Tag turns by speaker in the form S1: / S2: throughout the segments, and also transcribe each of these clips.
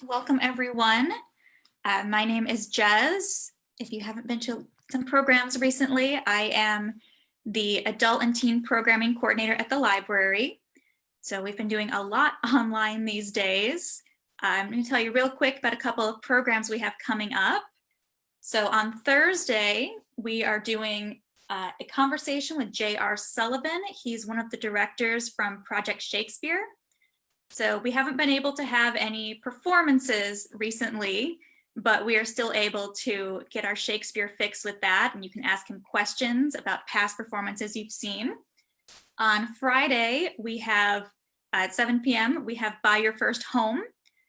S1: Welcome, everyone. My name is Jez. If you haven't been to some programs recently, I am the Adult and Teen Programming Coordinator at the library. So we've been doing a lot online these days. I'm going to tell you real quick about a couple of programs we have coming up. So on Thursday, we are doing a conversation with J.R. Sullivan. He's one of the directors from Project Shakespeare. So we haven't been able to have any performances recently, but we are still able to get our Shakespeare fix with that. And you can ask him questions about past performances you've seen. On Friday, we have at 7 p.m., we have Buy Your First Home.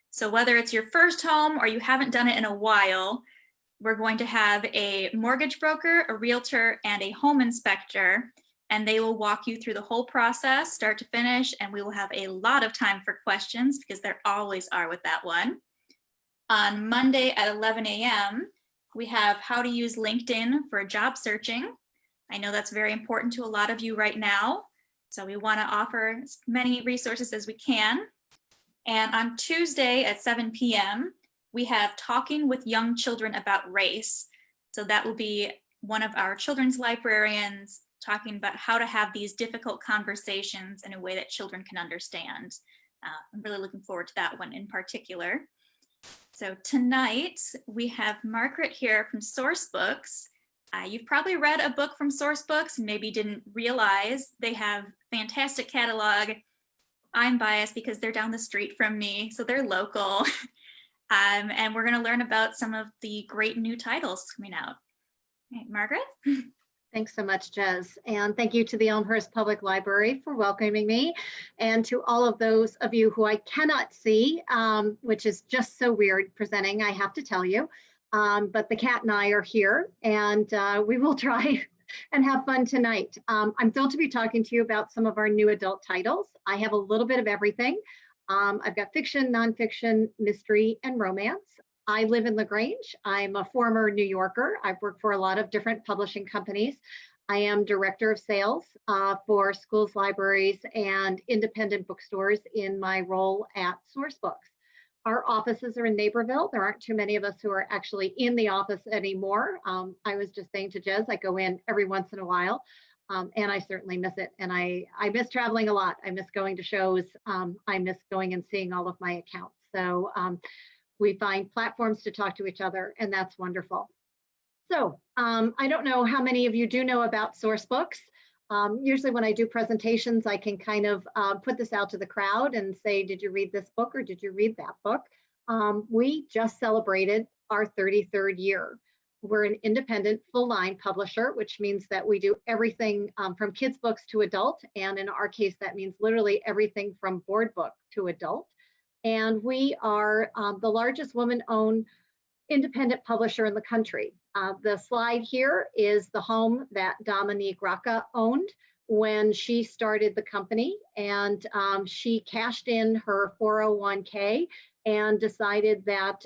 S1: So whether it's your first home or you haven't done it in a while, we're going to have a mortgage broker, a realtor, and a home inspector, and they will walk you through the whole process, start to finish, and we will have a lot of time for questions because there always are with that one. On Monday at 11 a.m., we have how to use LinkedIn for job searching. I know that's very important to a lot of you right now, so we want to offer as many resources as we can. And on Tuesday at 7 p.m., we have Talking with Young Children About Race. So that will be one of our children's librarians talking about how to have these difficult conversations in a way that children can understand. I'm really looking forward to that one in particular. So tonight we have Margaret here from Sourcebooks. You've probably read a book from Sourcebooks and maybe didn't realize they have fantastic catalog. I'm biased because they're down the street from me, so they're local. And we're going to learn about some of the great new titles coming out. Right, Margaret?
S2: Thanks so much, Jez. And thank you to the Elmhurst Public Library for welcoming me, and to all of those of you who I cannot see, which is just so weird presenting, I have to tell you. But the cat and I are here, and we will try and have fun tonight. I'm thrilled to be talking to you about some of our new adult titles. I have a little bit of everything. I've got fiction, nonfiction, mystery, and romance. I live in LaGrange. I'm a former New Yorker. I've worked for a lot of different publishing companies. I am director of sales for schools, libraries, and independent bookstores in my role at Sourcebooks. Our offices are in Naperville. There aren't too many of us who are actually in the office anymore. I was just saying to Jez, I go in every once in a while. And I certainly miss it. And I miss traveling a lot. I miss going to shows. I miss going and seeing all of my accounts. So we find platforms to talk to each other, and that's wonderful. So I don't know how many of you do know about Sourcebooks. Usually when I do presentations, I can kind of put this out to the crowd and say, did you read this book or did you read that book? We just celebrated our 33rd year. We're an independent full-line publisher, which means that we do everything from kids books to adult. And in our case, that means literally everything from board book to adult. And we are the largest woman-owned independent publisher in the country. The slide here is the home that Dominique Rocca owned when she started the company, and she cashed in her 401k and decided that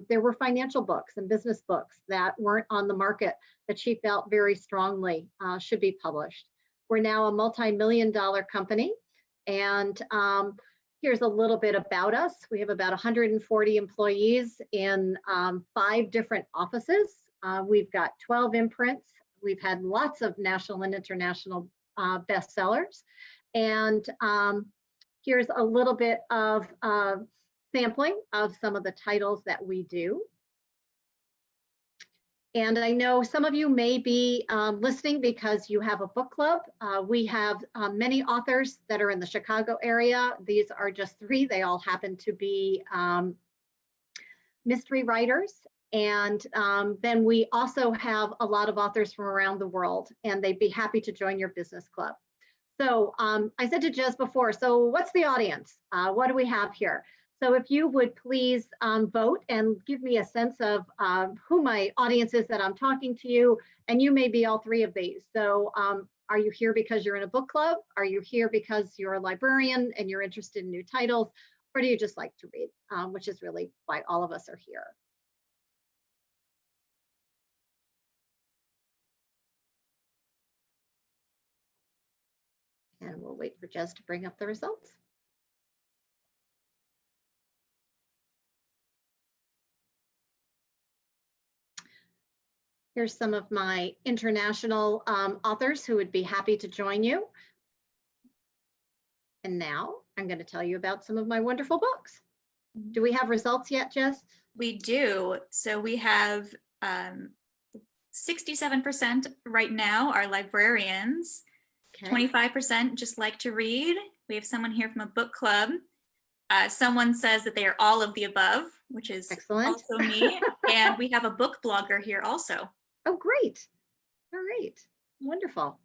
S2: there were financial books and business books that weren't on the market that she felt very strongly should be published. We're now a multi-million-dollar company, and here's a little bit about us. We have about 140 employees in 5 different offices. We've got 12 imprints. We've had lots of national and international bestsellers. And here's a little bit of sampling of some of the titles that we do. And I know some of you may be listening because you have a book club. We have many authors that are in the Chicago area. These are just 3. They all happen to be mystery writers. And then we also have a lot of authors from around the world, and they'd be happy to join your business club. So I said to Jez before, so what's the audience? What do we have here? So if you would please vote and give me a sense of who my audience is that I'm talking to you, and you may be all 3 of these. So are you here because you're in a book club? Are you here because you're a librarian and you're interested in new titles? Or do you just like to read, which is really why all of us are here. And we'll wait for Jez to bring up the results. Here's some of my international authors who would be happy to join you. And now I'm going to tell you about some of my wonderful books. Do we have results yet, Jess?
S1: We do. So we have 67% right now are librarians.
S2: Okay.
S1: 25% just like to read. We have someone here from a book club. Someone says that they are all of the above, which is
S2: Excellent.
S1: also me. And we have a book blogger here also.
S2: Oh, great. All right. Wonderful.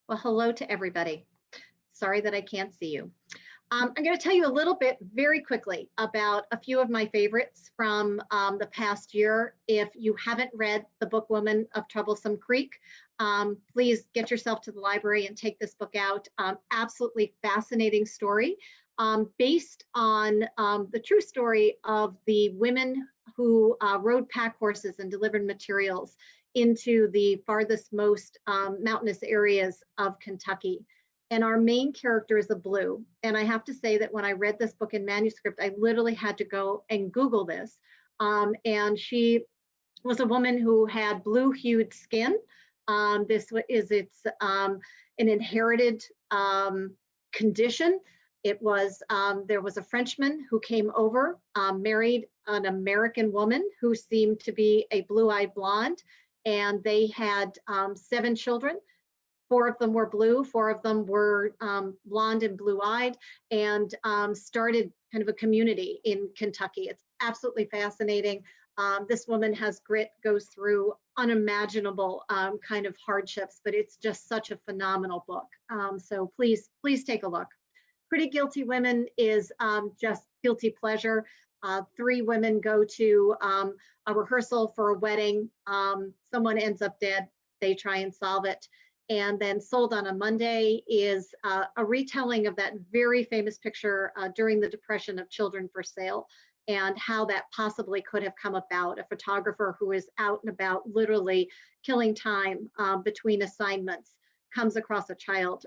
S2: Well, hello to everybody. Sorry that I can't see you. I'm going to tell you a little bit very quickly about a few of my favorites from the past year. If you haven't read The Book Woman of Troublesome Creek, please get yourself to the library and take this book out. Absolutely fascinating story based on the true story of the women who rode pack horses and delivered materials into the farthest most mountainous areas of Kentucky. And our main character is a blue. And I have to say that when I read this book in manuscript, I literally had to go and Google this. And she was a woman who had blue-hued skin. It's an inherited condition. It was there was a Frenchman who came over, married an American woman who seemed to be a blue-eyed blonde, and they had 7 children. 4 of them were blue, 4 of them were blonde and blue-eyed, and started kind of a community in Kentucky. It's absolutely fascinating. This woman has grit, goes through unimaginable kind of hardships, but it's just such a phenomenal book. So please take a look. Pretty Guilty Women is just guilty pleasure. 3 women go to a rehearsal for a wedding. Someone ends up dead. They try and solve it. And then Sold on a Monday is a retelling of that very famous picture during the Depression of Children for Sale, and how that possibly could have come about. A photographer who is out and about, literally killing time between assignments, comes across a child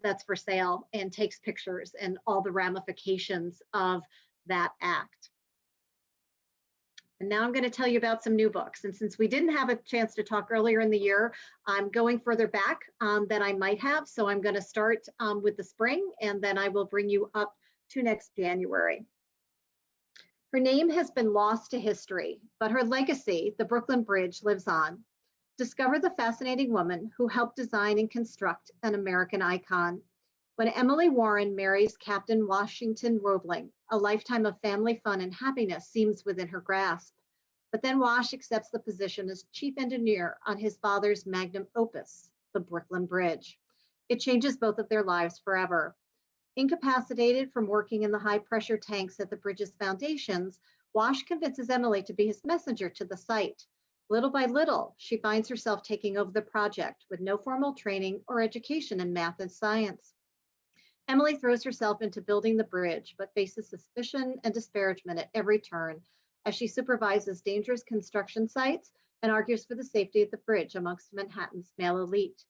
S2: that's for sale and takes pictures, and all the ramifications of that act. And now I'm going to tell you about some new books. And since we didn't have a chance to talk earlier in the year, I'm going further back than I might have. So I'm going to start with the spring, and then I will bring you up to next January. Her name has been lost to history, but her legacy, the Brooklyn Bridge, lives on. Discover the fascinating woman who helped design and construct an American icon. When Emily Warren marries Captain Washington Roebling, a lifetime of family fun and happiness seems within her grasp. But then Wash accepts the position as chief engineer on his father's magnum opus, the Brooklyn Bridge. It changes both of their lives forever. Incapacitated from working in the high-pressure tanks at the bridge's foundations, Wash convinces Emily to be his messenger to the site. Little by little, she finds herself taking over the project with no formal training or education in math and science. Emily throws herself into building the bridge, but faces suspicion and disparagement at every turn as she supervises dangerous construction sites and argues for the safety of the bridge amongst Manhattan's male elite.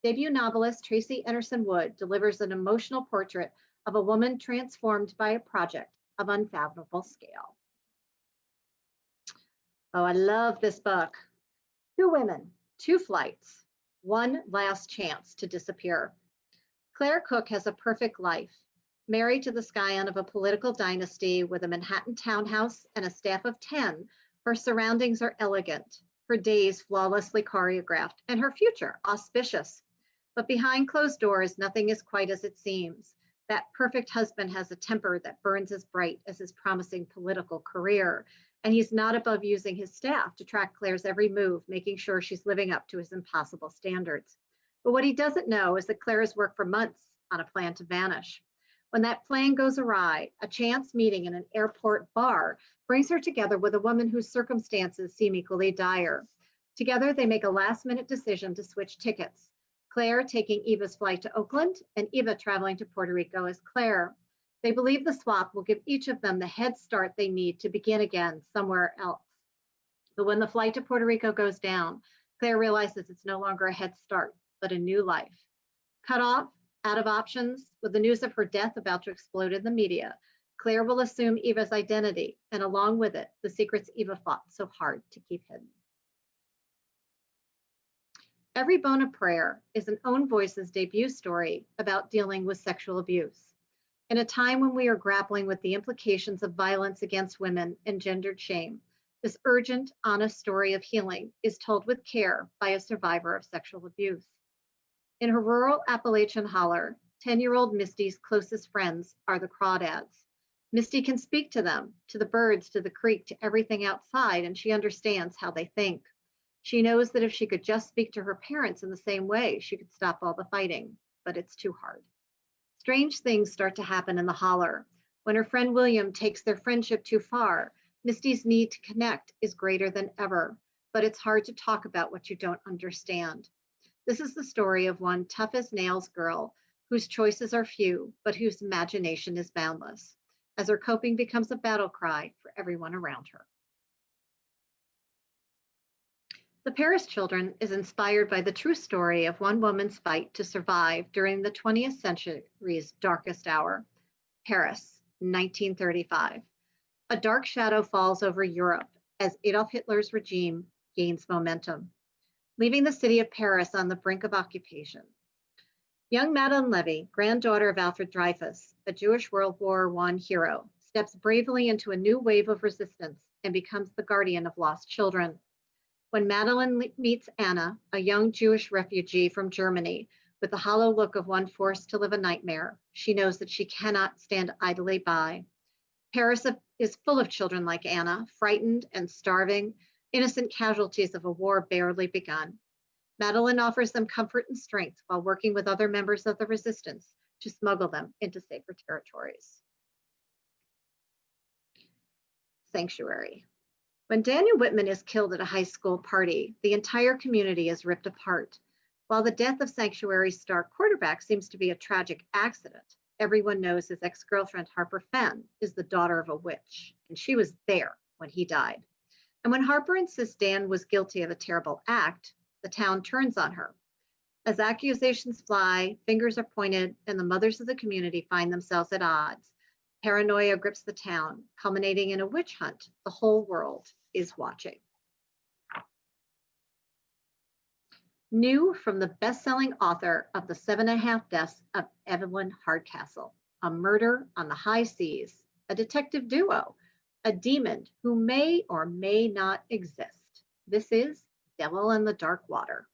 S2: Debut novelist Tracy Anderson Wood delivers an emotional portrait of a woman transformed by a project of unfathomable scale. Oh, I love this book. 2 women, 2 flights, 1 last chance to disappear. Claire Cook has a perfect life, married to the scion of a political dynasty with a Manhattan townhouse and a staff of 10. Her surroundings are elegant, her days flawlessly choreographed, and her future auspicious. But behind closed doors, nothing is quite as it seems. That perfect husband has a temper that burns as bright as his promising political career, and he's not above using his staff to track Claire's every move, making sure she's living up to his impossible standards. But what he doesn't know is that Claire has worked for months on a plan to vanish. When that plan goes awry, a chance meeting in an airport bar brings her together with a woman whose circumstances seem equally dire. Together, they make a last-minute decision to switch tickets. Claire taking Eva's flight to Oakland, and Eva traveling to Puerto Rico as Claire. They believe the swap will give each of them the head start they need to begin again somewhere else. But when the flight to Puerto Rico goes down, Claire realizes it's no longer a head start, but a new life. Cut off, out of options, with the news of her death about to explode in the media, Claire will assume Eva's identity, and along with it, the secrets Eva fought so hard to keep hidden. Every Bone a Prayer is an Own Voices debut story about dealing with sexual abuse. In a time when we are grappling with the implications of violence against women and gendered shame, this urgent, honest story of healing is told with care by a survivor of sexual abuse. In her rural Appalachian holler, 10-year-old Misty's closest friends are the crawdads. Misty can speak to them, to the birds, to the creek, to everything outside, and she understands how they think. She knows that if she could just speak to her parents in the same way, she could stop all the fighting, but it's too hard. Strange things start to happen in the holler. When her friend William takes their friendship too far, Misty's need to connect is greater than ever, but it's hard to talk about what you don't understand. This is the story of one tough as nails girl whose choices are few, but whose imagination is boundless, as her coping becomes a battle cry for everyone around her. The Paris Children is inspired by the true story of one woman's fight to survive during the 20th century's darkest hour, Paris, 1935. A dark shadow falls over Europe as Adolf Hitler's regime gains momentum, leaving the city of Paris on the brink of occupation. Young Madeleine Levy, granddaughter of Alfred Dreyfus, a Jewish World War I hero, steps bravely into a new wave of resistance and becomes the guardian of lost children. When Madeleine meets Anna, a young Jewish refugee from Germany, with the hollow look of one forced to live a nightmare, she knows that she cannot stand idly by. Paris is full of children like Anna, frightened and starving, innocent casualties of a war barely begun. Madeleine offers them comfort and strength while working with other members of the resistance to smuggle them into safer territories. Sanctuary. When Daniel Whitman is killed at a high school party, the entire community is ripped apart. While the death of Sanctuary's star quarterback seems to be a tragic accident, everyone knows his ex-girlfriend Harper Fenn is the daughter of a witch, and she was there when he died. And when Harper insists Dan was guilty of a terrible act, the town turns on her. As accusations fly, fingers are pointed, and the mothers of the community find themselves at odds. Paranoia grips the town, culminating in a witch hunt the whole world is watching. New from the best-selling author of The 7.5 Deaths of Evelyn Hardcastle, A Murder on the High Seas, a detective duo, a demon who may or may not exist. This is Devil in the Dark Water.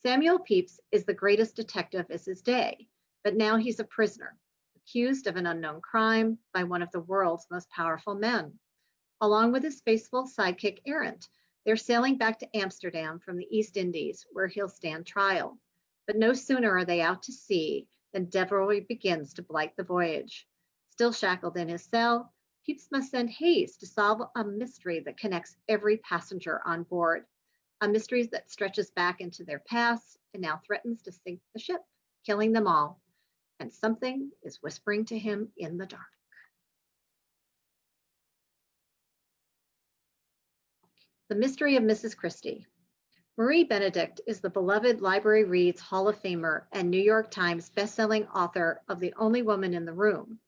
S2: Samuel Pepys is the greatest detective of his day, but now he's a prisoner, accused of an unknown crime by one of the world's most powerful men. Along with his faithful sidekick Errant, they're sailing back to Amsterdam from the East Indies, where he'll stand trial. But no sooner are they out to sea than devilry begins to blight the voyage. Still shackled in his cell, Pepys must send Hayes to solve a mystery that connects every passenger on board, a mystery that stretches back into their past and now threatens to sink the ship, killing them all. And something is whispering to him in the dark. The Mystery of Mrs. Christie. Marie Benedict is the beloved Library Reads Hall of Famer and New York Times bestselling author of The Only Woman in the Room.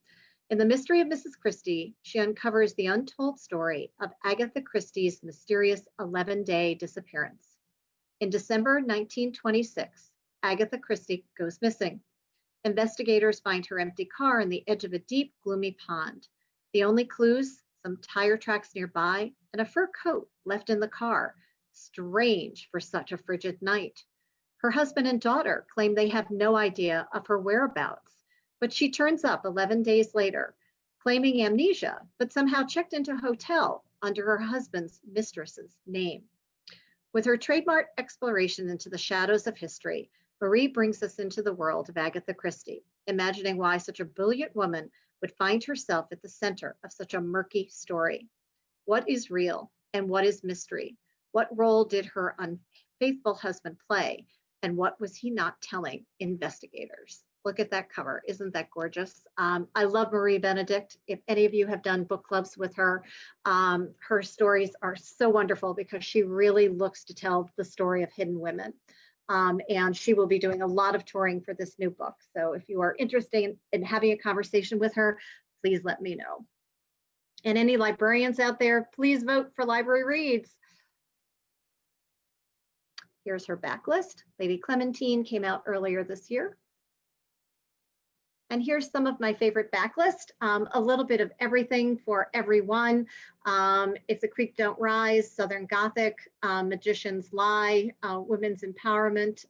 S2: In The Mystery of Mrs. Christie, she uncovers the untold story of Agatha Christie's mysterious 11-day disappearance. In December 1926, Agatha Christie goes missing. Investigators find her empty car on the edge of a deep, gloomy pond. The only clues, some tire tracks nearby, and a fur coat left in the car. Strange for such a frigid night. Her husband and daughter claim they have no idea of her whereabouts, but she turns up 11 days later, claiming amnesia, but somehow checked into a hotel under her husband's mistress's name. With her trademark exploration into the shadows of history, Marie brings us into the world of Agatha Christie, imagining why such a brilliant woman would find herself at the center of such a murky story. What is real and what is mystery? What role did her unfaithful husband play? And what was he not telling investigators? Look at that cover. Isn't that gorgeous? I love Marie Benedict. If any of you have done book clubs with her, her stories are so wonderful because she really looks to tell the story of hidden women. And she will be doing a lot of touring for this new book. So if you are interested in having a conversation with her, please let me know. And any librarians out there, please vote for Library Reads. Here's her backlist. Lady Clementine came out earlier this year. And here's some of my favorite backlist, a little bit of everything for everyone. If the Creek Don't Rise, Southern Gothic, Magician's Lie, Women's Empowerment,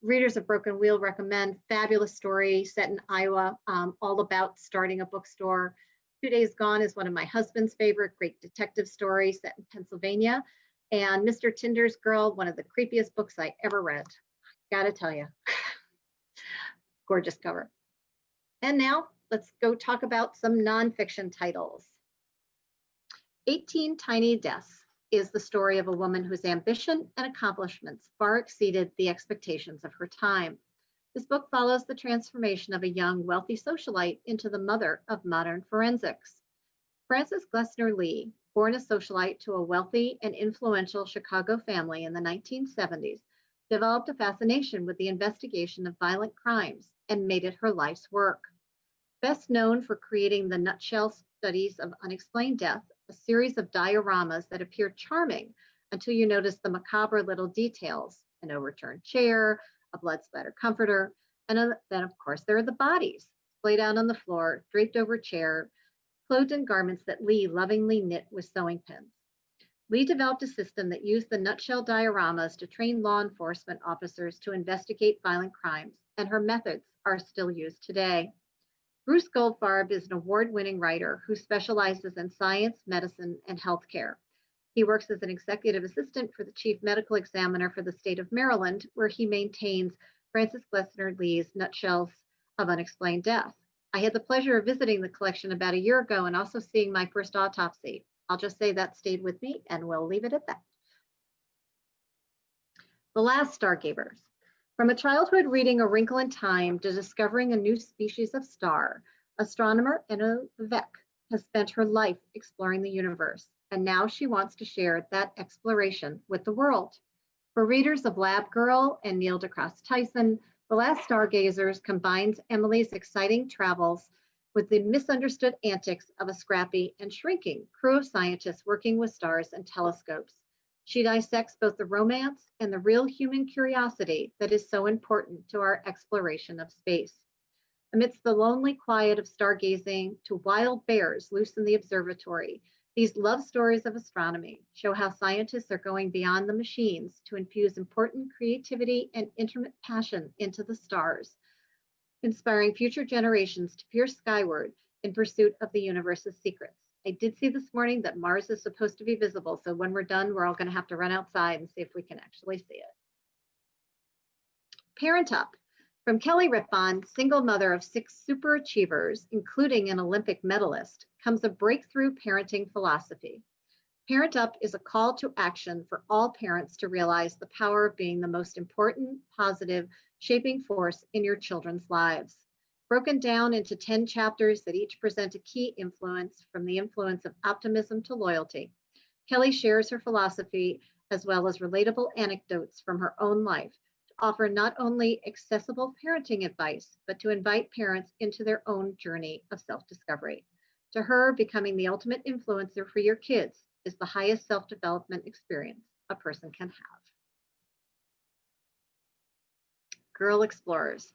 S2: Readers of Broken Wheel recommend fabulous story set in Iowa, all about starting a bookstore. 2 Days Gone is one of my husband's favorite great detective stories set in Pennsylvania. And Mr. Tinder's Girl, one of the creepiest books I ever read. Gotta tell you, gorgeous cover. And now let's go talk about some nonfiction titles. 18 Tiny Deaths is the story of a woman whose ambition and accomplishments far exceeded the expectations of her time. This book follows the transformation of a young, wealthy socialite into the mother of modern forensics. Frances Glessner Lee, born a socialite to a wealthy and influential Chicago family in the 1970s, developed a fascination with the investigation of violent crimes and made it her life's work. Best known for creating the Nutshell Studies of Unexplained Death, a series of dioramas that appear charming until you notice the macabre little details, an overturned chair, a blood-splattered comforter, and then of course there are the bodies, splayed out on the floor, draped over a chair, clothed in garments that Lee lovingly knit with sewing pins. Lee developed a system that used the nutshell dioramas to train law enforcement officers to investigate violent crimes, and her methods are still used today. Bruce Goldfarb is an award-winning writer who specializes in science, medicine, and healthcare. He works as an executive assistant for the chief medical examiner for the state of Maryland, where he maintains Frances Glessner Lee's Nutshells of Unexplained Death. I had the pleasure of visiting the collection about a year ago and also seeing my first autopsy. I'll just say that stayed with me, and we'll leave it at that. The Last Stargazers. From a childhood reading A Wrinkle in Time to discovering a new species of star, astronomer Enno Vec has spent her life exploring the universe, and now she wants to share that exploration with the world. For readers of Lab Girl and Neil deGrasse Tyson, The Last Stargazers combines Emily's exciting travels with the misunderstood antics of a scrappy and shrinking crew of scientists working with stars and telescopes. She dissects both the romance and the real human curiosity that is so important to our exploration of space. Amidst the lonely quiet of stargazing to wild bears loose in the observatory, these love stories of astronomy show how scientists are going beyond the machines to infuse important creativity and intimate passion into the stars, inspiring future generations to peer skyward in pursuit of the universe's secrets. I did see this morning that Mars is supposed to be visible, so when we're done, we're all going to have to run outside and see if we can actually see it. Parent Up. From Kelly Rippon, single mother of 6 super achievers, including an Olympic medalist, comes a breakthrough parenting philosophy. Parent Up is a call to action for all parents to realize the power of being the most important, positive, shaping force in your children's lives. Broken down into 10 chapters that each present a key influence, from the influence of optimism to loyalty, Kelly shares her philosophy as well as relatable anecdotes from her own life to offer not only accessible parenting advice, but to invite parents into their own journey of self-discovery. To her, becoming the ultimate influencer for your kids is the highest self-development experience a person can have. Girl Explorers.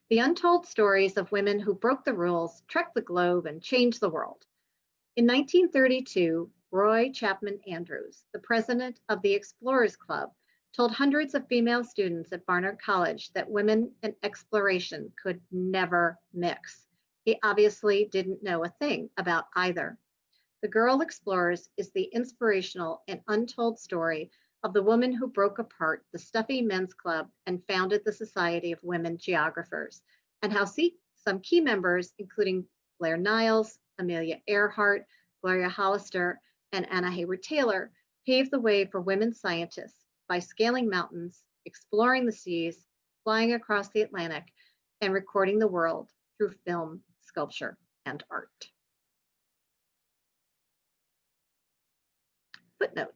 S2: The untold stories of women who broke the rules, trekked the globe, and changed the world. In 1932, Roy Chapman Andrews, the president of the Explorers Club, told hundreds of female students at Barnard College that women and exploration could never mix. He obviously didn't know a thing about either. The Girl Explorers is the inspirational and untold story of the woman who broke apart the stuffy men's club and founded the Society of Women Geographers, and how some key members, including Blair Niles, Amelia Earhart, Gloria Hollister, and Anna Hayward Taylor, paved the way for women scientists by scaling mountains, exploring the seas, flying across the Atlantic, and recording the world through film, sculpture, and art. Footnotes.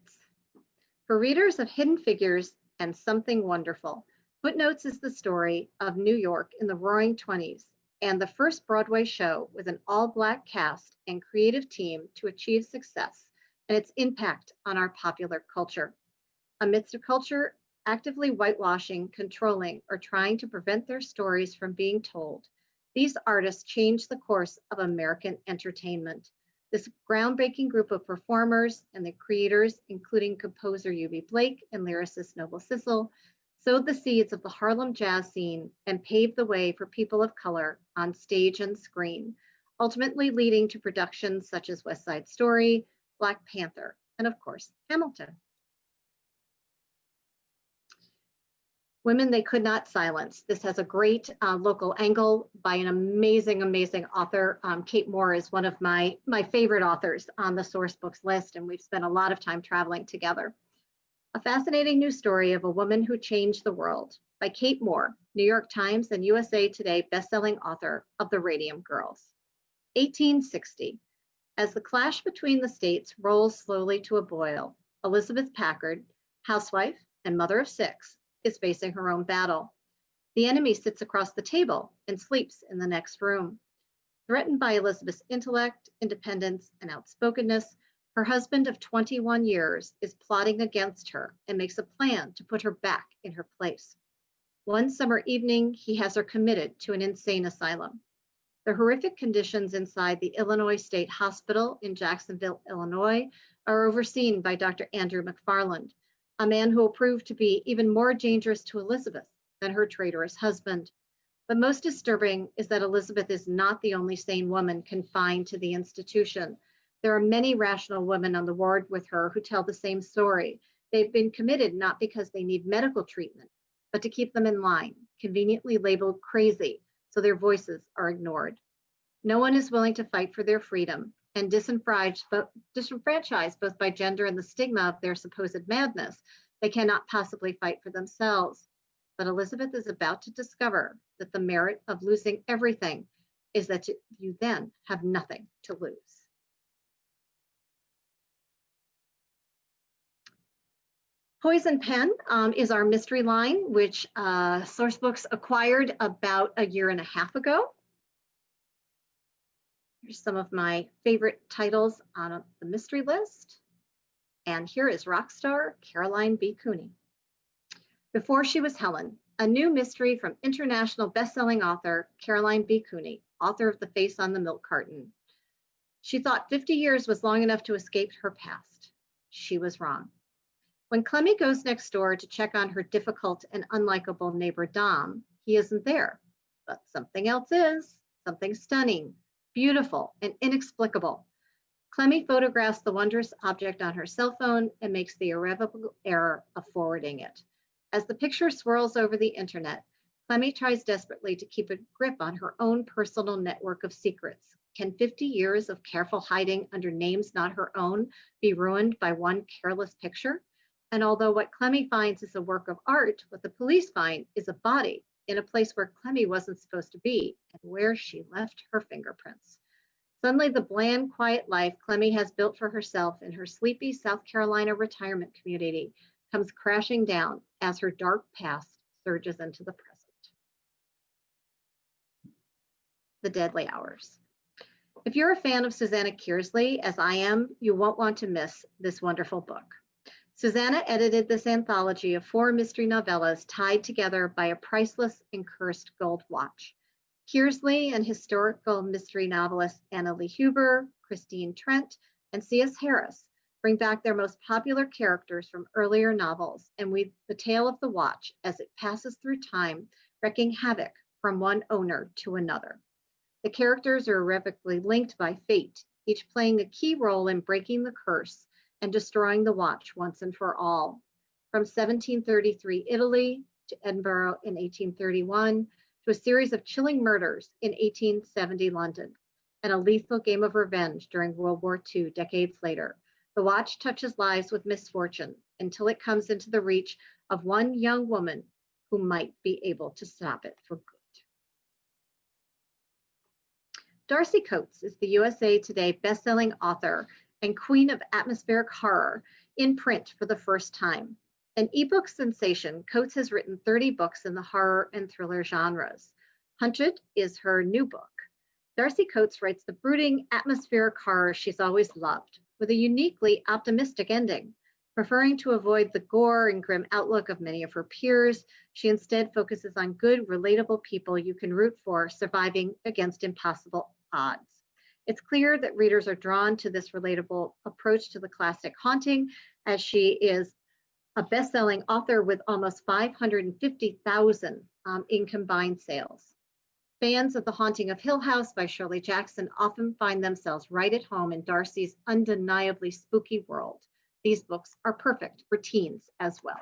S2: For readers of Hidden Figures and Something Wonderful, Footnotes is the story of New York in the Roaring '20s and the first Broadway show with an all-Black cast and creative team to achieve success and its impact on our popular culture. Amidst a culture actively whitewashing, controlling, or trying to prevent their stories from being told, these artists changed the course of American entertainment. This groundbreaking group of performers and the creators, including composer U.B. Blake and lyricist Noble Sissle, sowed the seeds of the Harlem jazz scene and paved the way for people of color on stage and screen, ultimately leading to productions such as West Side Story, Black Panther, and of course, Hamilton. Women They Could Not Silence. This has a great local angle by an amazing, amazing author. Kate Moore is one of my favorite authors on the Sourcebooks list, and we've spent a lot of time traveling together. A fascinating new story of a woman who changed the world by Kate Moore, New York Times and USA Today bestselling author of The Radium Girls. 1860. As the clash between the states rolls slowly to a boil, Elizabeth Packard, housewife and mother of 6, is facing her own battle. The enemy sits across the table and sleeps in the next room. Threatened by Elizabeth's intellect, independence, and outspokenness, her husband of 21 years is plotting against her and makes a plan to put her back in her place. One summer evening, he has her committed to an insane asylum. The horrific conditions inside the Illinois State Hospital in Jacksonville, Illinois, are overseen by Dr. Andrew McFarland, a man who will prove to be even more dangerous to Elizabeth than her traitorous husband. But most disturbing is that Elizabeth is not the only sane woman confined to the institution. There are many rational women on the ward with her who tell the same story. They've been committed not because they need medical treatment, but to keep them in line, conveniently labeled crazy, so their voices are ignored. No one is willing to fight for their freedom, and disenfranchised both by gender and the stigma of their supposed madness, they cannot possibly fight for themselves. But Elizabeth is about to discover that the merit of losing everything is that you then have nothing to lose. Poison Pen is our mystery line, which Sourcebooks acquired about a year and a half ago. Here's some of my favorite titles on the mystery list. And here is rock star Caroline B. Cooney. Before She Was Helen, a new mystery from international best-selling author Caroline B. Cooney, author of The Face on the Milk Carton. She thought 50 years was long enough to escape her past. She was wrong. When Clemmy goes next door to check on her difficult and unlikable neighbor Dom, he isn't there. But something else is, something stunning, beautiful, and inexplicable. Clemmy photographs the wondrous object on her cell phone and makes the irrevocable error of forwarding it. As the picture swirls over the internet, Clemmy tries desperately to keep a grip on her own personal network of secrets. Can 50 years of careful hiding under names not her own be ruined by one careless picture? And although what Clemmy finds is a work of art, what the police find is a body in a place where Clemmy wasn't supposed to be and where she left her fingerprints. Suddenly, the bland, quiet life Clemmy has built for herself in her sleepy South Carolina retirement community comes crashing down as her dark past surges into the present. The Deadly Hours. If you're a fan of Susanna Kearsley, as I am, you won't want to miss this wonderful book. Susanna edited this anthology of 4 mystery novellas tied together by a priceless and cursed gold watch. Kearsley and historical mystery novelists Anna Lee Huber, Christine Trent, and C.S. Harris bring back their most popular characters from earlier novels and weave the tale of the watch as it passes through time, wreaking havoc from one owner to another. The characters are irrevocably linked by fate, each playing a key role in breaking the curse and destroying the watch once and for all. From 1733 Italy to Edinburgh in 1831, to a series of chilling murders in 1870 London, and a lethal game of revenge during World War II decades later. The watch touches lives with misfortune until it comes into the reach of one young woman who might be able to stop it for good. Darcy Coates is the USA Today bestselling author and queen of atmospheric horror in print for the first time. An ebook sensation, Coates has written 30 books in the horror and thriller genres. Hunted is her new book. Darcy Coates writes the brooding, atmospheric horror she's always loved, with a uniquely optimistic ending. Preferring to avoid the gore and grim outlook of many of her peers, she instead focuses on good, relatable people you can root for surviving against impossible odds. It's clear that readers are drawn to this relatable approach to the classic haunting, as she is a best-selling author with almost 550,000 in combined sales. Fans of The Haunting of Hill House by Shirley Jackson often find themselves right at home in Darcy's undeniably spooky world. These books are perfect for teens as well.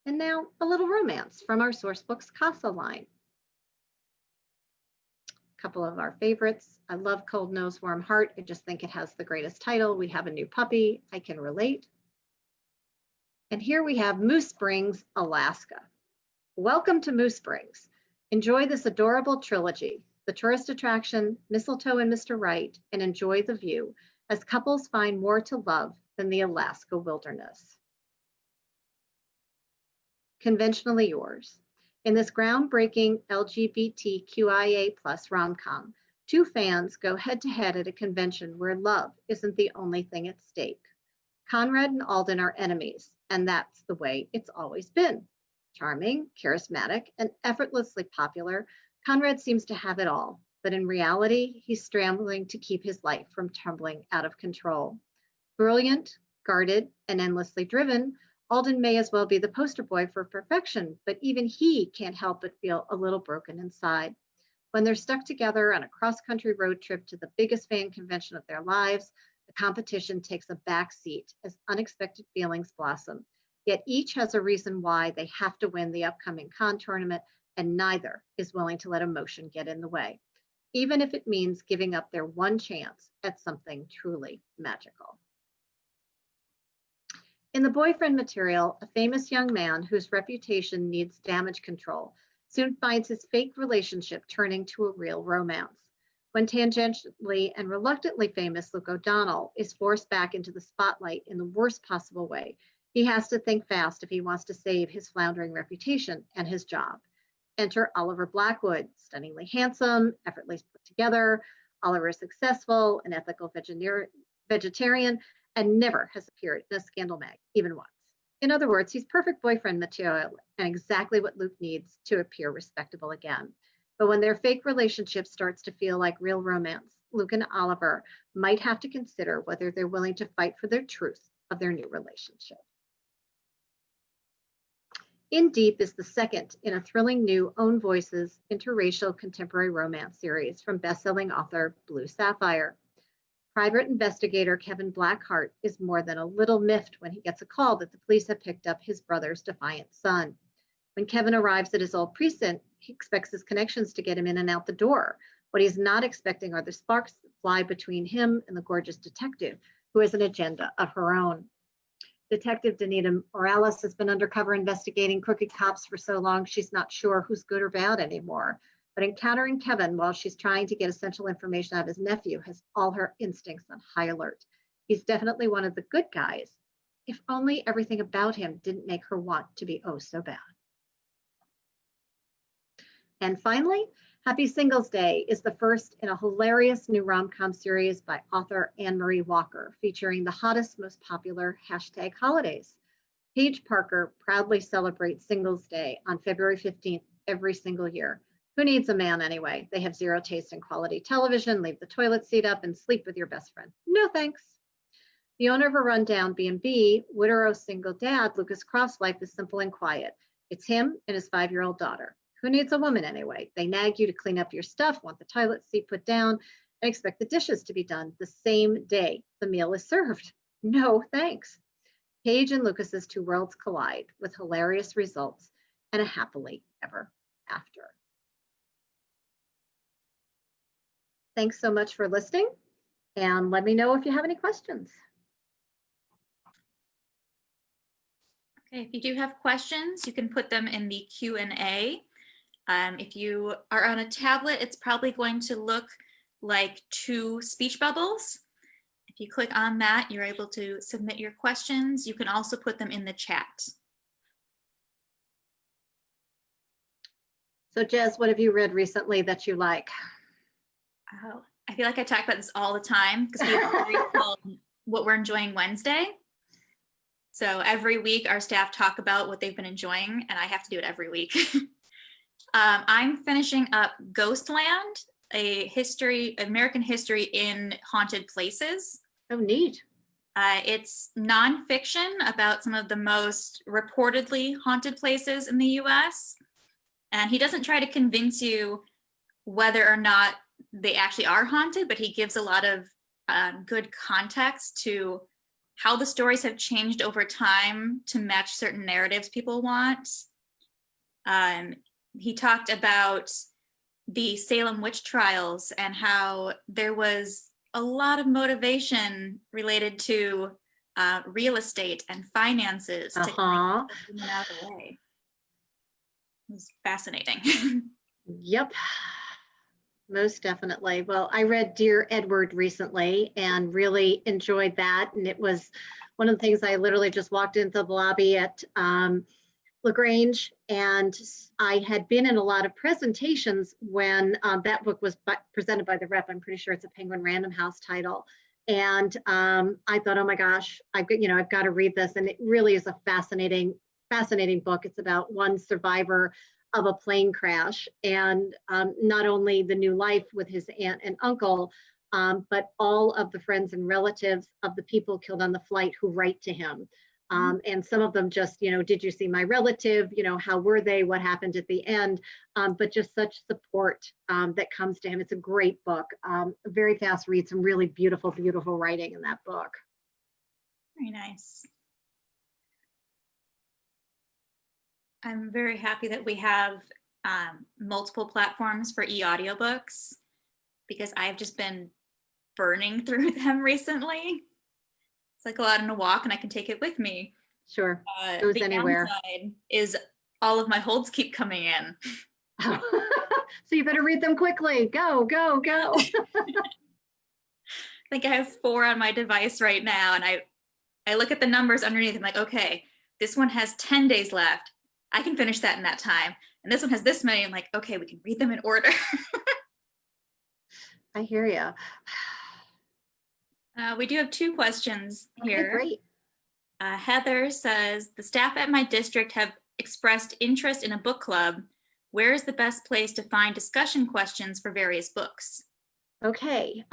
S2: And now a little romance from our Sourcebooks Casa line. A couple of our favorites. I love Cold Nose Warm Heart. I just think it has the greatest title. We have a new puppy. I can relate. And here we have Moose Springs, Alaska. Welcome to Moose Springs. Enjoy this adorable trilogy, the tourist attraction, Mistletoe and Mr. Right, and enjoy the view, as couples find more to love than the Alaska wilderness. Conventionally Yours. In this groundbreaking LGBTQIA+ rom-com, two fans go head-to-head at a convention where love isn't the only thing at stake. Conrad and Alden are enemies, and that's the way it's always been. Charming, charismatic, and effortlessly popular, Conrad seems to have it all, but in reality, he's scrambling to keep his life from tumbling out of control. Brilliant, guarded, and endlessly driven, Alden may as well be the poster boy for perfection, but even he can't help but feel a little broken inside. When they're stuck together on a cross-country road trip to the biggest fan convention of their lives, the competition takes a back seat as unexpected feelings blossom. Yet each has a reason why they have to win the upcoming con tournament, and neither is willing to let emotion get in the way, even if it means giving up their one chance at something truly magical. In the boyfriend material, a famous young man whose reputation needs damage control soon finds his fake relationship turning to a real romance. When tangentially and reluctantly famous Luke O'Donnell is forced back into the spotlight in the worst possible way, he has to think fast if he wants to save his floundering reputation and his job. Enter Oliver Blackwood, stunningly handsome, effortlessly put together. Oliver is successful, an ethical vegetarian, and never has appeared in a scandal mag, even once. In other words, he's perfect boyfriend material and exactly what Luke needs to appear respectable again. But when their fake relationship starts to feel like real romance, Luke and Oliver might have to consider whether they're willing to fight for their truth of their new relationship. In Deep is the second in a thrilling new Own Voices interracial contemporary romance series from bestselling author Blue Sapphire. Private investigator Kevin Blackheart is more than a little miffed when he gets a call that the police have picked up his brother's defiant son. When Kevin arrives at his old precinct, he expects his connections to get him in and out the door. What he's not expecting are the sparks that fly between him and the gorgeous detective, who has an agenda of her own. Detective Danita Morales has been undercover investigating crooked cops for so long she's not sure who's good or bad anymore. But encountering Kevin while she's trying to get essential information out of his nephew has all her instincts on high alert. He's definitely one of the good guys, if only everything about him didn't make her want to be oh so bad. And finally, Happy Singles Day is the first in a hilarious new rom-com series by author Anne-Marie Walker, featuring the hottest, most popular #holidays. Paige Parker proudly celebrates Singles Day on February 15th every single year. Who needs a man anyway? They have zero taste in quality television, leave the toilet seat up, and sleep with your best friend. No thanks. The owner of a rundown B&B, widow single dad, Lucas Croft's life is simple and quiet. It's him and his 5-year-old daughter. Who needs a woman anyway? They nag you to clean up your stuff, want the toilet seat put down, and expect the dishes to be done the same day the meal is served. No thanks. Paige and Lucas's two worlds collide with hilarious results and a happily ever after. Thanks so much for listening, and let me know if you have any questions.
S1: Okay, if you do have questions, you can put them in the Q&A. If you are on a tablet, it's probably going to look like 2 speech bubbles. If you click on that, you're able to submit your questions. You can also put them in the chat.
S2: So Jez, what have you read recently that you like?
S1: Oh, I feel like I talk about this all the time because we have a series called what we're enjoying Wednesday. So every week our staff talk about what they've been enjoying, and I have to do it every week. I'm finishing up Ghostland, American history in haunted places.
S2: Oh, neat.
S1: It's nonfiction about some of the most reportedly haunted places in the US. And he doesn't try to convince you whether or not they actually are haunted, but he gives a lot of good context to how the stories have changed over time to match certain narratives people want. He talked about the Salem witch trials and how there was a lot of motivation related to real estate and finances to kind of get them out of the way. It was fascinating.
S2: Yep. Most definitely. Well, I read Dear Edward recently and really enjoyed that. And it was one of the things I literally just walked into the lobby at LaGrange, and I had been in a lot of presentations when that book was presented by the rep. I'm pretty sure it's a Penguin Random House title. And I thought, oh my gosh, I've got to read this. And it really is a fascinating book. It's about one survivor of a plane crash, and not only the new life with his aunt and uncle, but all of the friends and relatives of the people killed on the flight who write to him. And some of them just, did you see my relative? How were they? What happened at the end? But just such support that comes to him. It's a great book, a very fast read, some really beautiful, beautiful writing in that book.
S1: Very nice. I'm very happy that we have multiple platforms for e-audiobooks, because I've just been burning through them recently. It's like go out on a walk and I can take it with me.
S2: Sure, goes
S1: the
S2: anywhere.
S1: downside is all of my holds keep coming in.
S2: So you better read them quickly. Go, go, go.
S1: I think I have 4 on my device right now, and I look at the numbers underneath. I'm like, okay, this one has 10 days left. I can finish that in that time. And this one has this many. I'm like, okay, we can read them in order.
S2: I hear you.
S1: We do have 2 questions here.
S2: Okay, great.
S1: Heather says, the staff at my district have expressed interest in a book club. Where is the best place to find discussion questions for various books?
S2: Okay,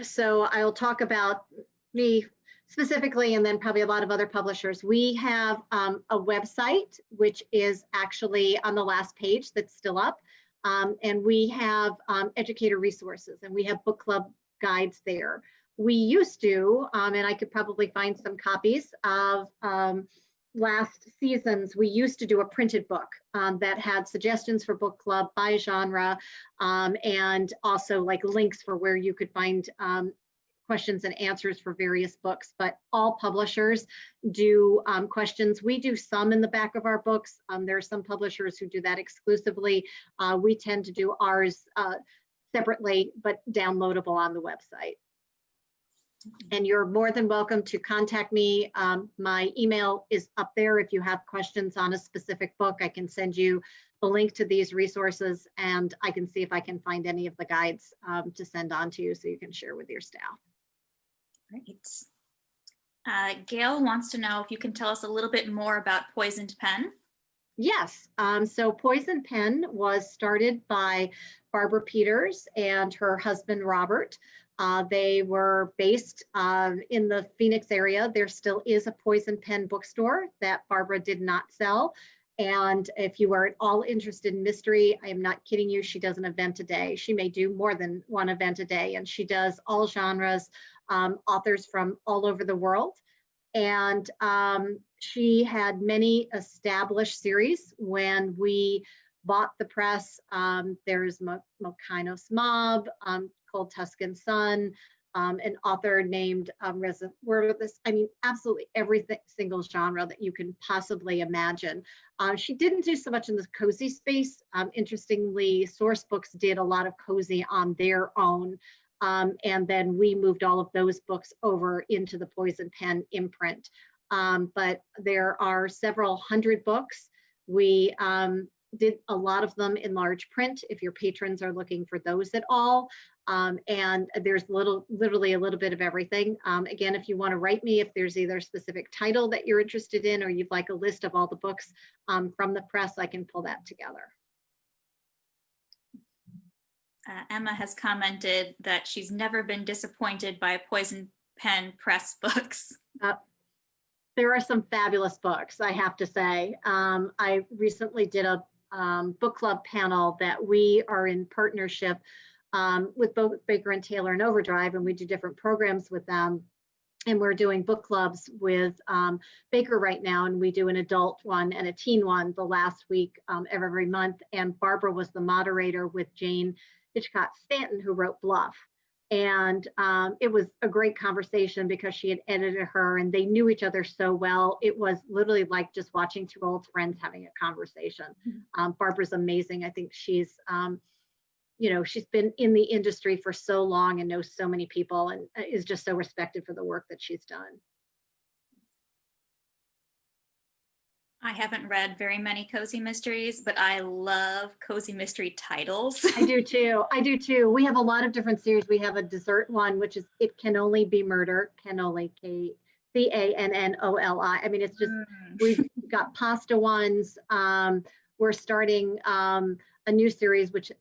S2: so I'll talk about me specifically, and then probably a lot of other publishers. We have a website, which is actually on the last page that's still up. And we have educator resources, and we have book club guides there. We used to, and I could probably find some copies of last season's, we used to do a printed book that had suggestions for book club by genre, and also like links for where you could find questions and answers for various books. But all publishers do questions. We do some in the back of our books. There are some publishers who do that exclusively. We tend to do ours separately, but downloadable on the website. And you're more than welcome to contact me. My email is up there. If you have questions on a specific book, I can send you a link to these resources, and I can see if I can find any of the guides to send on to you so you can share with your staff.
S1: Great. Gail wants to know if you can tell us a little bit more about Poisoned Pen.
S2: Yes, so Poisoned Pen was started by Barbara Peters and her husband, Robert. They were based in the Phoenix area. There still is a Poisoned Pen bookstore that Barbara did not sell. And if you are at all interested in mystery, I am not kidding you, she does an event a day. She may do more than one event a day, and she does all genres, authors from all over the world. And she had many established series. When we bought the press, there's Mokinos Mob, Cold Tuscan Sun, an author named absolutely every single genre that you can possibly imagine. She didn't do so much in the cozy space. Interestingly, Sourcebooks did a lot of cozy on their own. And then we moved all of those books over into the Poisoned Pen imprint. But there are several hundred books. We did a lot of them in large print if your patrons are looking for those at all. And there's literally a little bit of everything. Again, if you want to write me, if there's either a specific title that you're interested in, or you'd like a list of all the books from the press, I can pull that together.
S1: Emma has commented that she's never been disappointed by Poison Pen Press books.
S2: There are some fabulous books, I have to say. I recently did a book club panel that we are in partnership with both Baker and Taylor and Overdrive, and we do different programs with them. And we're doing book clubs with Baker right now, and we do an adult one and a teen one the last week of every month. And Barbara was the moderator with Jane Hitchcock Stanton, who wrote Bluff. And it was a great conversation because she had edited her and they knew each other so well. It was literally like just watching two old friends having a conversation. Barbara's amazing. I think she's, she's been in the industry for so long and knows so many people and is just so respected for the work that she's done.
S1: I haven't read very many cozy mysteries, but I love cozy mystery titles.
S2: I do too. I do too. We have a lot of different series. We have a dessert one, which is It Can Only Be Murder, Cannoli, Cannoli. I mean, it's just, we've got pasta ones. We're starting a new series, which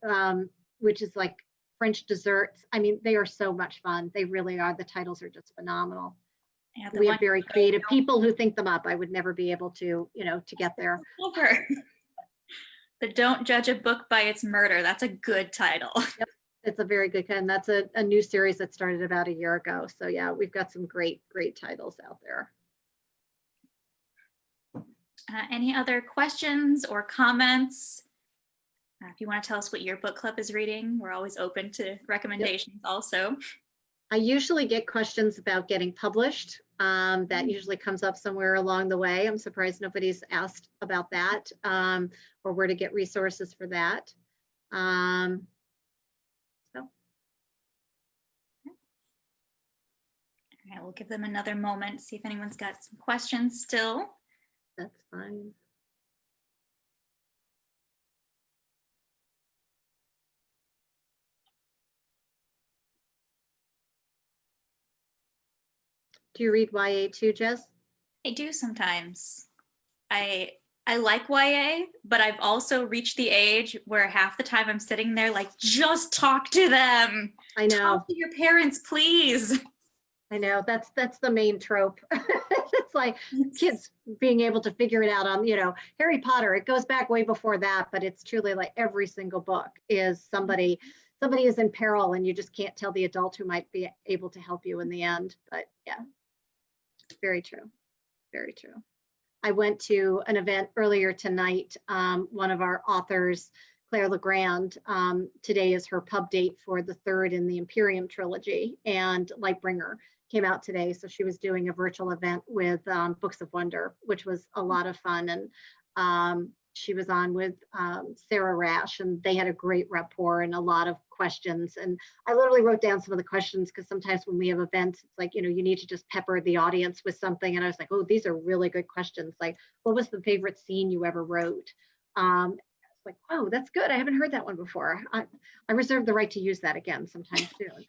S2: is like French desserts. I mean, they are so much fun. They really are. The titles are just phenomenal. Yeah, we have very creative people who think them up. I would never be able to, to get there.
S1: The Don't Judge a Book by Its Murder. That's a good title.
S2: Yep, it's a very good one. That's a new series that started about a year ago. So yeah, we've got some great titles out there.
S1: Any other questions or comments? If you want to tell us what your book club is reading, we're always open to recommendations also.
S2: I usually get questions about getting published. That usually comes up somewhere along the way. I'm surprised nobody's asked about that or where to get resources for that. So.
S1: All right, we'll give them another moment, see if anyone's got some questions still.
S2: That's fine. Do you read YA too, Jess?
S1: I do sometimes. I like YA, but I've also reached the age where half the time I'm sitting there like, just talk to them.
S2: I know.
S1: Talk to your parents, please.
S2: I know. That's the main trope. It's like kids being able to figure it out on, Harry Potter. It goes back way before that, but it's truly like every single book is somebody is in peril and you just can't tell the adult who might be able to help you in the end. But yeah. Very true. Very true. I went to an event earlier tonight. One of our authors, Claire Legrand, today is her pub date for the third in the Imperium trilogy, and Lightbringer came out today. So she was doing a virtual event with Books of Wonder, which was a lot of fun. And she was on with Sarah Rash, and they had a great rapport and a lot of questions. And I literally wrote down some of the questions because sometimes when we have events, it's like, you need to just pepper the audience with something. And I was like, oh, these are really good questions. Like, what was the favorite scene you ever wrote? It's like, oh, that's good. I haven't heard that one before. I reserve the right to use that again sometime soon.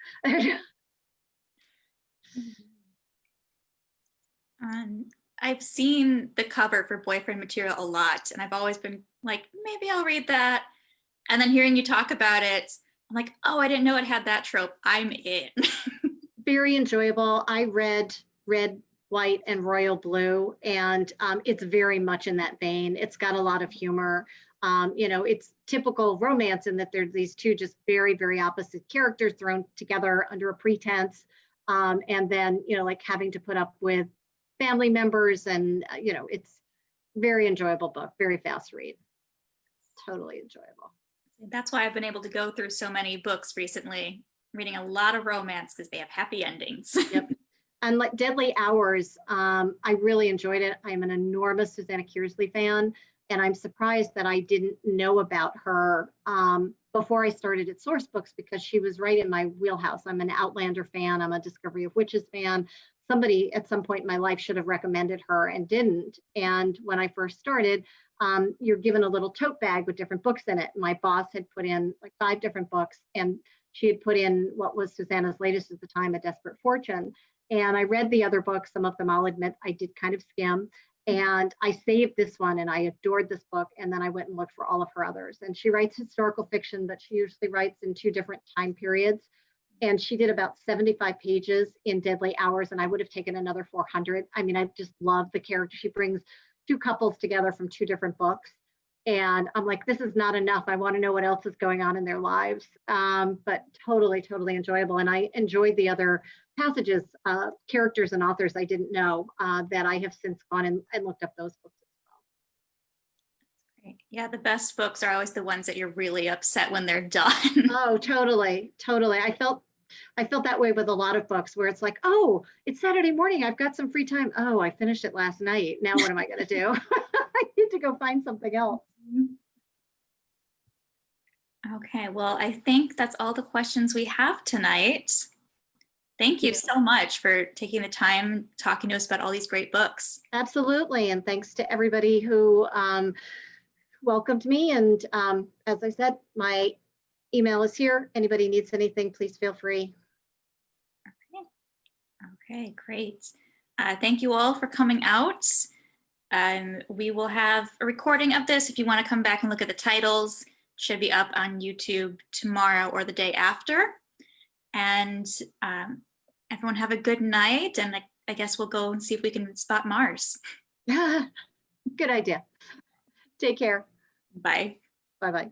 S1: I've seen the cover for Boyfriend Material a lot, and I've always been like, maybe I'll read that. And then hearing you talk about it, I'm like, oh, I didn't know it had that trope. I'm in.
S2: Very enjoyable. I read Red, White, and Royal Blue, and it's very much in that vein. It's got a lot of humor. It's typical romance in that there's these two just very, very opposite characters thrown together under a pretense. And then, like having to put up with family members, and it's very enjoyable book, very fast read, totally enjoyable.
S1: That's why I've been able to go through so many books recently, reading a lot of romance because they have happy endings.
S2: Yep. And like Deadly Hours, I really enjoyed it. I'm an enormous Susanna Kearsley fan, and I'm surprised that I didn't know about her before I started at Sourcebooks, because she was right in my wheelhouse. I'm an Outlander fan. I'm a Discovery of Witches fan. Somebody at some point in my life should have recommended her and didn't. And when I first started, you're given a little tote bag with different books in it. My boss had put in like 5 different books, and she had put in what was Susanna's latest at the time, A Desperate Fortune. And I read the other books. Some of them I'll admit I did kind of skim. And I saved this one and I adored this book. And then I went and looked for all of her others. And she writes historical fiction, but she usually writes in 2 different time periods. And she did about 75 pages in Deadly Hours, and I would have taken another 400. I mean, I just love the character. She brings 2 couples together from 2 different books. And I'm like, this is not enough. I want to know what else is going on in their lives. But totally, totally enjoyable. And I enjoyed the other passages, characters and authors I didn't know that I have since gone and looked up those books as well.
S1: Great. Yeah, the best books are always the ones that you're really upset when they're done.
S2: Oh, totally, totally. I felt that way with a lot of books where it's like, oh, it's Saturday morning. I've got some free time. Oh, I finished it last night. Now what am I going to do? I need to go find something else.
S1: Okay, well, I think that's all the questions we have tonight. Thank you so much for taking the time talking to us about all these great books.
S2: Absolutely. And thanks to everybody who welcomed me. And as I said, my email is here. Anybody needs anything, please feel free.
S1: Okay, great. Thank you all for coming out. We will have a recording of this. If you want to come back and look at the titles, it should be up on YouTube tomorrow or the day after. And everyone have a good night. And I guess we'll go and see if we can spot Mars.
S2: Good idea. Take care.
S1: Bye.
S2: Bye-bye.